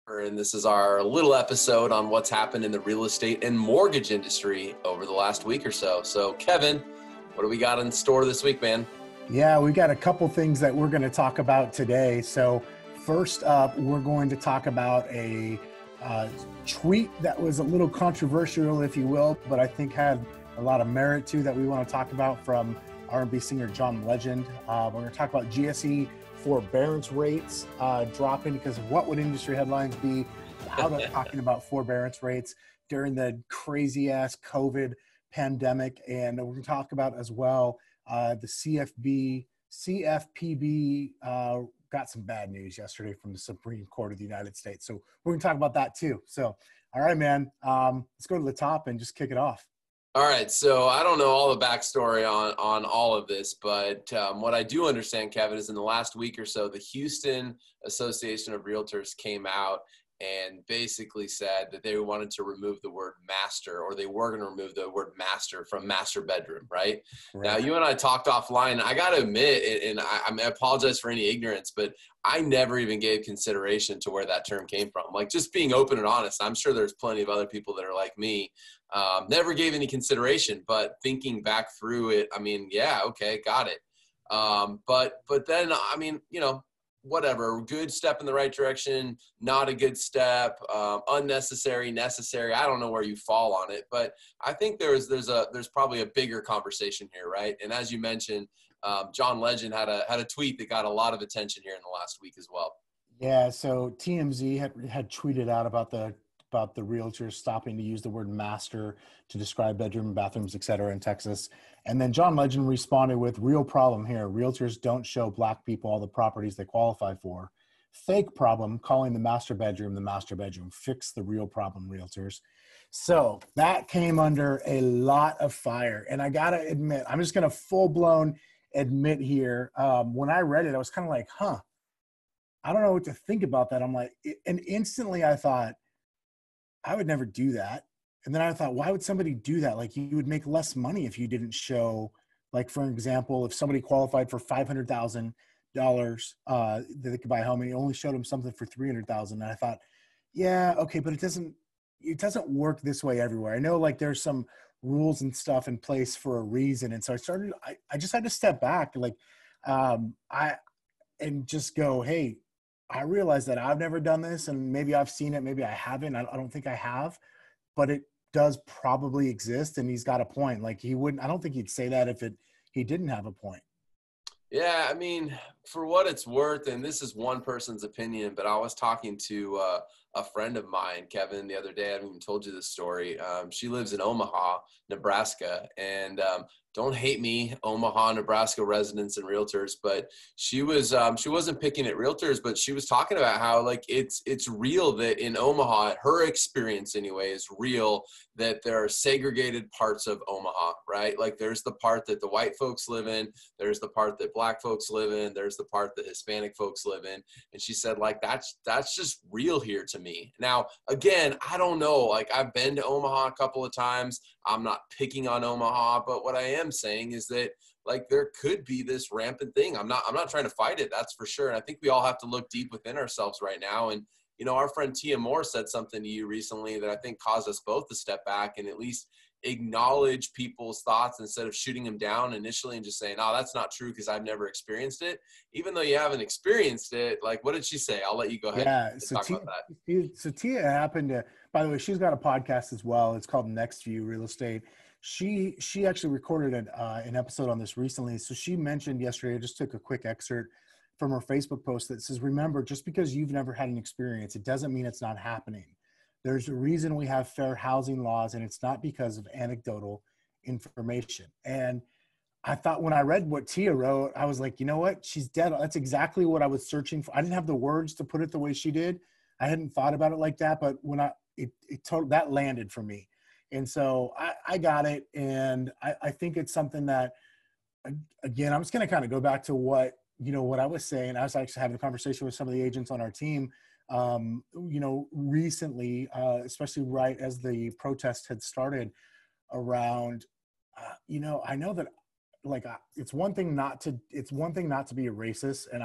And this is our little episode on what's happened in the real estate and mortgage industry over the last week or so. So, Kevin, what do we got in store this week, man? Yeah, we got a couple things that we're going to talk about today. So, first up, we're going to talk about a tweet that was a little controversial, if you will, but I think had a lot of merit to that we want to talk about from R&B singer John Legend. We're going to talk about GSE forbearance rates dropping, because what would industry headlines be without us talking about forbearance rates during the crazy ass COVID pandemic? And we're going to talk about as well the CFPB got some bad news yesterday from the Supreme Court of the United States. So we're going to talk about that too. So, all right, man, let's go to the top and just kick it off. All right, so I don't know all the backstory on all of this, but what I do understand, Kevin, is in the last week or so, the Houston Association of Realtors came out and basically said that they wanted to remove the word master, or they were going to remove the word master from master bedroom, right? Now, you and I talked offline. I got to admit, and I apologize for any ignorance, but I never even gave consideration to where that term came from. Like, just being open and honest, I'm sure there's plenty of other people that are like me. Never gave any consideration, but thinking back through it, I mean, yeah, okay, got it. But then, I mean, you know, whatever, good step in the right direction, not a good step, unnecessary, necessary. I don't know where you fall on it, but I think there's probably a bigger conversation here, right? And as you mentioned, John Legend had a tweet that got a lot of attention here in the last week as well. Yeah, so TMZ had tweeted out about the realtors stopping to use the word master to describe bedroom, bathrooms, et cetera, in Texas. And then John Legend responded with, real problem here. Realtors don't show Black people all the properties they qualify for. Fake problem, calling the master bedroom. Fix the real problem, realtors. So that came under a lot of fire. And I got to admit, I'm just going to full-blown admit here, when I read it, I was kind of like, I don't know what to think about that. I'm like, and instantly I thought, I would never do that. And then I thought, why would somebody do that? Like, you would make less money if you didn't show, like, for example, if somebody qualified for $500,000 that they could buy a home and you only showed them something for $300,000. And I thought, yeah, okay, but it doesn't work this way everywhere. I know, like, there's some rules and stuff in place for a reason. And so I just had to step back, like, and just go, hey, I realize that I've never done this, and maybe I've seen it, maybe I haven't. I don't think I have, but it does probably exist, and he's got a point. Like, I don't think he'd say that if he didn't have a point. Yeah, I mean, for what it's worth, and this is one person's opinion, but I was talking to a friend of mine, Kevin, the other day. I haven't even told you this story. She lives in Omaha, Nebraska, and don't hate me, Omaha, Nebraska residents and realtors, but she wasn't picking at realtors, but she was talking about how, like, it's real that in Omaha, her experience anyway is real, that there are segregated parts of Omaha, right? Like, there's the part that the white folks live in, there's the part that Black folks live in, there's the part that Hispanic folks live in. And she said, like, that's just real here to me. Now, again, I don't know, like, I've been to Omaha a couple of times. I'm not picking on Omaha, but what I am saying is that, like, there could be this rampant thing. I'm not trying to fight it, that's for sure. And I think we all have to look deep within ourselves right now. And, you know, our friend Tia Moore said something to you recently that I think caused us both to step back and at least acknowledge people's thoughts instead of shooting them down initially and just saying, oh, that's not true because I've never experienced it. Even though you haven't experienced it, like, what did she say? I'll let you go ahead and talk about that. So Tia happened to, by the way, she's got a podcast as well. It's called Next View Real Estate. She actually recorded an episode on this recently. So she mentioned yesterday, I just took a quick excerpt from her Facebook post that says, remember, just because you've never had an experience, it doesn't mean it's not happening. There's a reason we have fair housing laws, and it's not because of anecdotal information. And I thought, when I read what Tia wrote, I was like, you know what? She's dead. That's exactly what I was searching for. I didn't have the words to put it the way she did. I hadn't thought about it like that, but when that landed for me. And so I got it. And I think it's something that, again, I'm just going to kind of go back to what I was saying. I was actually having a conversation with some of the agents on our team, recently, especially right as the protest had started around, I know that it's one thing not to be a racist, and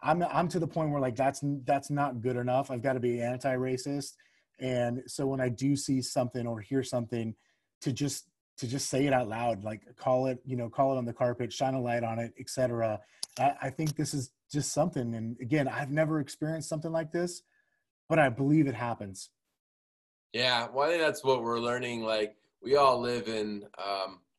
I'm to the point where like that's not good enough. I've got to be anti-racist. And so when I do see something or hear something, to just say it out loud, like call it on the carpet, shine a light on it, etc. I think this is just something. And again, I've never experienced something like this, but I believe it happens. Yeah, well, I think that's what we're learning. Like, we all live in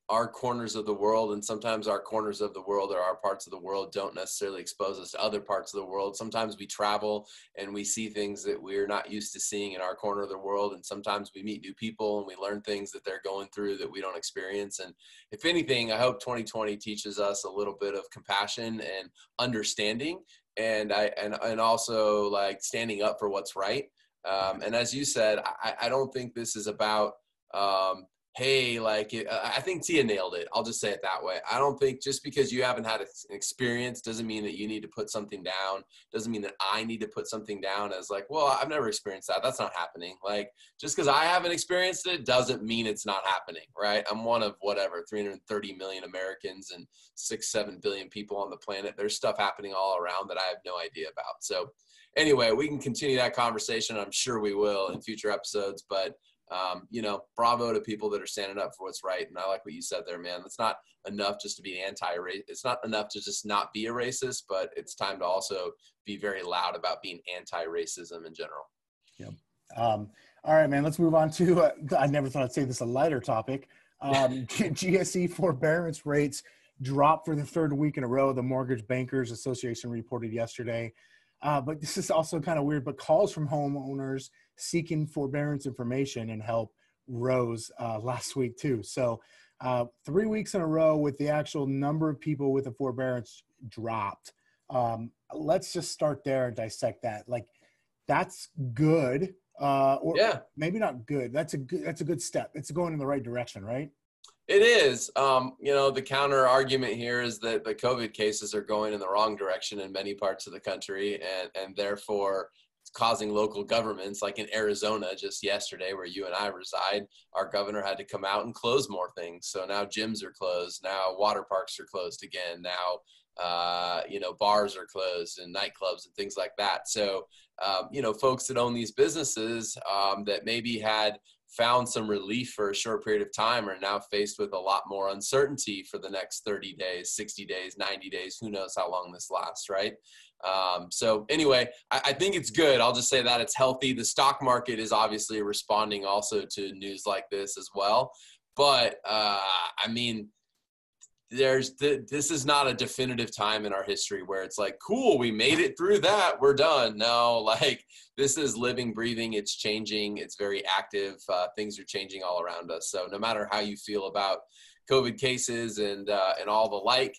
our corners of the world, and sometimes our corners of the world or our parts of the world don't necessarily expose us to other parts of the world. Sometimes we travel and we see things that we're not used to seeing in our corner of the world, and sometimes we meet new people and we learn things that they're going through that we don't experience. And if anything, I hope 2020 teaches us a little bit of compassion and understanding, and also like standing up for what's right. And as you said, I don't think this is about, hey, I think Tia nailed it. I'll just say it that way. I don't think just because you haven't had an experience doesn't mean that you need to put something down. Doesn't mean that I need to put something down as like, well, I've never experienced that. That's not happening. Like, just because I haven't experienced it doesn't mean it's not happening, right? I'm one of 330 million Americans and 6-7 billion people on the planet. There's stuff happening all around that I have no idea about. So anyway, we can continue that conversation. I'm sure we will in future episodes, but bravo to people that are standing up for what's right. And I like what you said there, man. It's not enough just to be anti-racist. It's not enough to just not be a racist, but it's time to also be very loud about being anti-racism in general. Yep. All right, man, let's move on to, I never thought I'd say this, a lighter topic. GSE forbearance rates dropped for the third week in a row. The Mortgage Bankers Association reported yesterday. But this is also kind of weird, but calls from homeowners seeking forbearance information and help rose last week too. So 3 weeks in a row with the actual number of people with a forbearance dropped. Let's just start there and dissect that. Like, that's good, or maybe not good. That's a good step. It's going in the right direction, right? It is. The counter argument here is that the COVID cases are going in the wrong direction in many parts of the country, and therefore it's causing local governments, like in Arizona just yesterday where you and I reside, our governor had to come out and close more things. So now gyms are closed. Now water parks are closed again. Now, bars are closed and nightclubs and things like that. So, folks that own these businesses that maybe had found some relief for a short period of time are now faced with a lot more uncertainty for the next 30 days, 60 days, 90 days, who knows how long this lasts, right? So anyway, I think it's good. I'll just say that it's healthy. The stock market is obviously responding also to news like this as well. But this is not a definitive time in our history where it's like, cool, we made it through that, we're done. No, like, this is living, breathing, it's changing, it's very active, things are changing all around us. So no matter how you feel about COVID cases and all the like,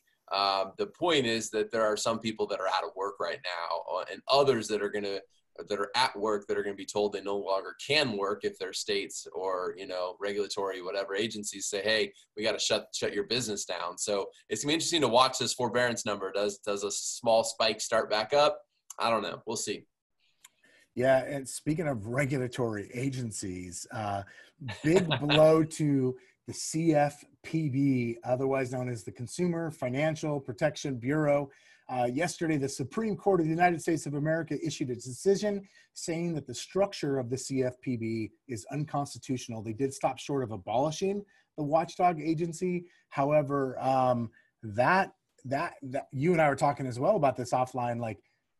the point is that there are some people that are out of work right now, and others that are at work that are going to be told they no longer can work if their states or, regulatory, whatever agencies say, hey, we got to shut your business down. So it's going to be interesting to watch this forbearance number. Does a small spike start back up? I don't know. We'll see. Yeah. And speaking of regulatory agencies, big blow to the CFPB, otherwise known as the Consumer Financial Protection Bureau. Yesterday, the Supreme Court of the United States of America issued a decision saying that the structure of the CFPB is unconstitutional. They did stop short of abolishing the watchdog agency. However, that you and I were talking as well about this offline, like,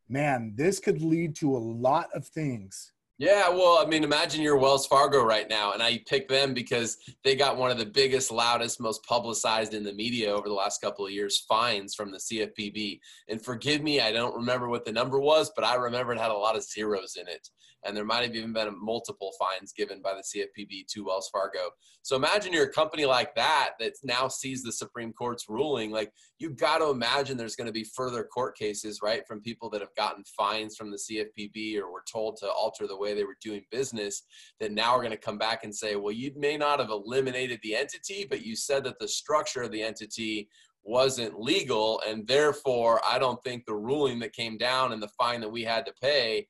man, this could lead to a lot of things. Yeah, well, I mean, imagine you're Wells Fargo right now, and I pick them because they got one of the biggest, loudest, most publicized in the media over the last couple of years, fines from the CFPB. And forgive me, I don't remember what the number was, but I remember it had a lot of zeros in it. And there might have even been multiple fines given by the CFPB to Wells Fargo. So imagine you're a company like that now sees the Supreme Court's ruling. Like, you've got to imagine there's going to be further court cases, right, from people that have gotten fines from the CFPB or were told to alter the way they were doing business, that now are going to come back and say, well, you may not have eliminated the entity, but you said that the structure of the entity wasn't legal, and therefore I don't think the ruling that came down and the fine that we had to pay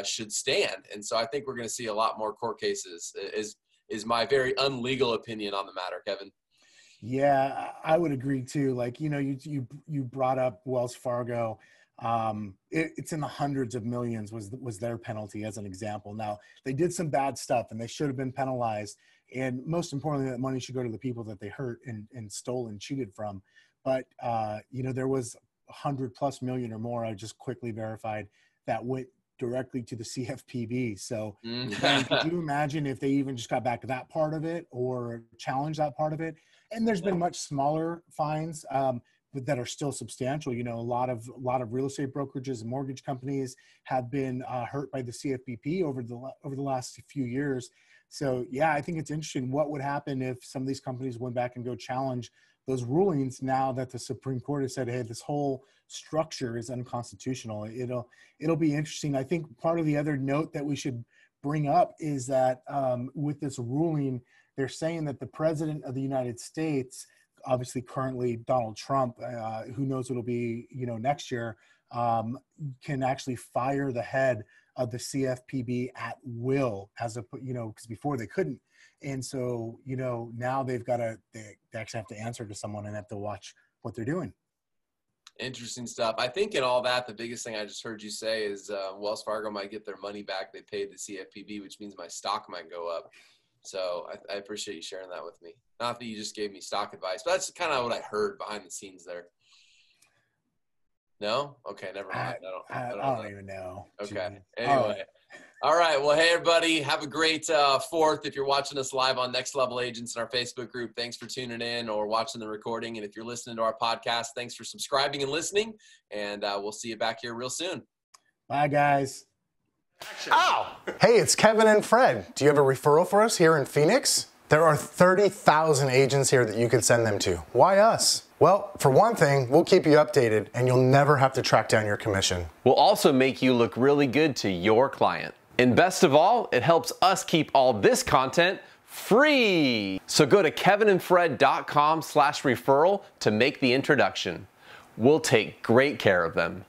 should stand. And so I think we're going to see a lot more court cases, is my very unlegal opinion on the matter, Kevin. Yeah, I would agree too. Like, you brought up Wells Fargo. It's in the hundreds of millions was their penalty as an example. Now, they did some bad stuff and they should have been penalized. And most importantly, that money should go to the people that they hurt and stole and cheated from. But, there was 100+ million or more. I just quickly verified that went directly to the CFPB. So, man, could you imagine if they even just got back to that part of it or challenged that part of it? And there's been much smaller fines, but that are still substantial. A lot of real estate brokerages and mortgage companies have been hurt by the CFPB over the last few years. So yeah, I think it's interesting. What would happen if some of these companies went back and go challenge those rulings now that the Supreme Court has said, hey, this whole structure is unconstitutional? It'll be interesting. I think part of the other note that we should bring up is that with this ruling, they're saying that the president of the United States, obviously currently Donald Trump, who knows what'll be, next year, can actually fire the head of the CFPB at will, because before they couldn't. And so, now they actually have to answer to someone and have to watch what they're doing. Interesting stuff. I think in all that, the biggest thing I just heard you say is Wells Fargo might get their money back. They paid the CFPB, which means my stock might go up. So I appreciate you sharing that with me. Not that you just gave me stock advice, but that's kind of what I heard behind the scenes there. No? Okay, never mind. I don't even know. Okay. Anyway. All right. Well, hey, everybody. Have a great 4th. If you're watching us live on Next Level Agents in our Facebook group, thanks for tuning in or watching the recording. And if you're listening to our podcast, thanks for subscribing and listening. And we'll see you back here real soon. Bye, guys. Ow! Hey, it's Kevin and Fred. Do you have a referral for us here in Phoenix? There are 30,000 agents here that you could send them to. Why us? Well, for one thing, we'll keep you updated and you'll never have to track down your commission. We'll also make you look really good to your client. And best of all, it helps us keep all this content free. So go to kevinandfred.com/referral to make the introduction. We'll take great care of them.